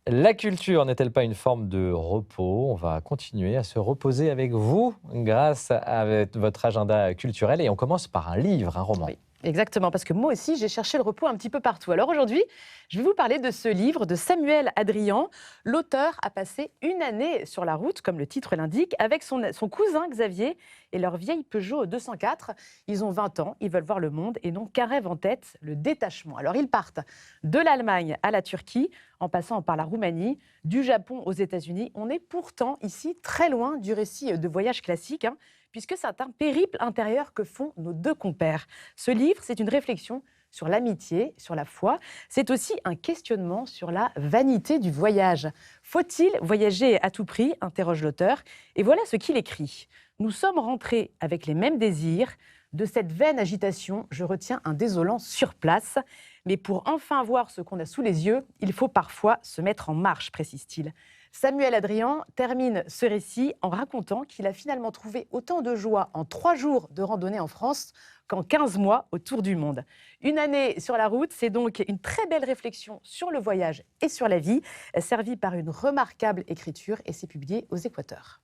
La culture n'est-elle pas une forme de repos? On va continuer à se reposer avec vous grâce à votre agenda culturel et on commence par un livre, un roman. Oui, exactement, parce que moi aussi, j'ai cherché le repos un petit peu partout. Alors aujourd'hui, je vais vous parler de ce livre de Samuel Adrian. L'auteur a passé une année sur la route, comme le titre l'indique, avec son cousin Xavier et leur vieille Peugeot 204. Ils ont 20 ans, ils veulent voir le monde et n'ont qu'un rêve en tête, le détachement. Alors ils partent de l'Allemagne à la Turquie, en passant par la Roumanie, du Japon aux États-Unis. On est pourtant ici très loin du récit de voyage classique, puisque c'est un périple intérieur que font nos deux compères. Ce livre, c'est une réflexion sur l'amitié, sur la foi. C'est aussi un questionnement sur la vanité du voyage. Faut-il voyager à tout prix, interroge l'auteur. Et voilà ce qu'il écrit. Nous sommes rentrés avec les mêmes désirs. De cette vaine agitation, je retiens un désolant sur place. Mais pour enfin voir ce qu'on a sous les yeux, il faut parfois se mettre en marche, précise-t-il. Samuel Adrian termine ce récit en racontant qu'il a finalement trouvé autant de joie en 3 jours de randonnée en France qu'en 15 mois autour du monde. Une année sur la route, c'est donc une très belle réflexion sur le voyage et sur la vie, servie par une remarquable écriture et c'est publié aux Équateurs.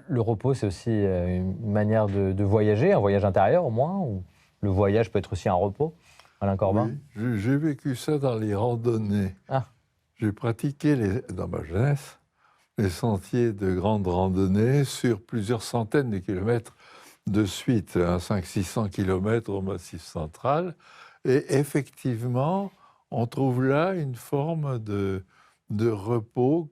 Le repos, c'est aussi une manière de voyager, un voyage intérieur au moins, ou le voyage peut être aussi un repos, Alain Corbin? Oui, j'ai vécu ça dans les randonnées. Ah, J'ai pratiqué dans ma jeunesse les sentiers de grande randonnée sur plusieurs centaines de kilomètres de suite, 500-600 kilomètres au Massif central. Et effectivement, on trouve là une forme de repos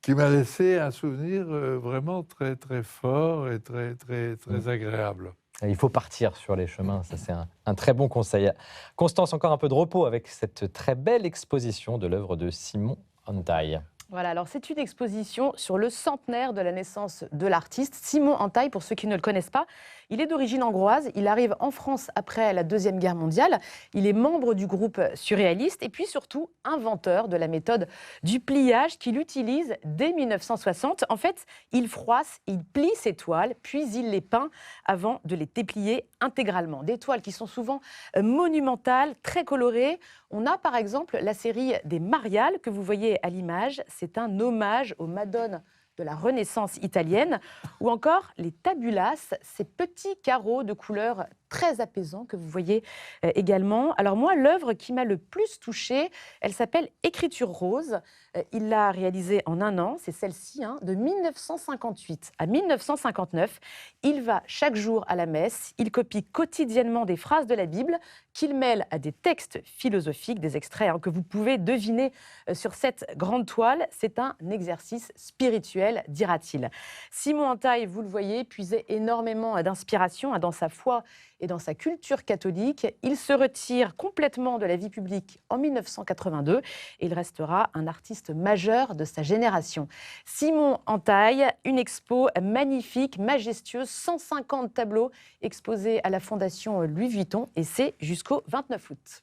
qui m'a laissé un souvenir vraiment très, très fort et très, très, très agréable. il faut partir sur les chemins, ça c'est un très bon conseil. Constance, encore un peu de repos avec cette très belle exposition de l'œuvre de Simon Antaille. Voilà, alors c'est une exposition sur le centenaire de la naissance de l'artiste. Simon Antaille, pour ceux qui ne le connaissent pas, il est d'origine hongroise. Il arrive en France après la Deuxième Guerre mondiale. Il est membre du groupe surréaliste et puis surtout inventeur de la méthode du pliage qu'il utilise dès 1960. En fait, il froisse, il plie ses toiles, puis il les peint avant de les déplier intégralement. Des toiles qui sont souvent monumentales, très colorées. On a par exemple la série des Mariales que vous voyez à l'image. C'est un hommage aux Madones de la Renaissance italienne, ou encore les tabulas, ces petits carreaux de couleurs très apaisants que vous voyez également. Alors moi, l'œuvre qui m'a le plus touchée, elle s'appelle Écriture rose. Il l'a réalisée en un an, c'est celle-ci, de 1958 à 1959. Il va chaque jour à la messe, il copie quotidiennement des phrases de la Bible qu'il mêle à des textes philosophiques, des extraits que vous pouvez deviner sur cette grande toile. C'est un exercice spirituel, dira-t-il. Simon Antaille, vous le voyez, puisait énormément d'inspiration dans sa foi et dans sa culture catholique. Il se retire complètement de la vie publique en 1982 et il restera un artiste majeur de sa génération. Simon Antaille, une expo magnifique, majestueuse, 150 tableaux exposés à la Fondation Louis Vuitton et c'est jusqu'au 29 août.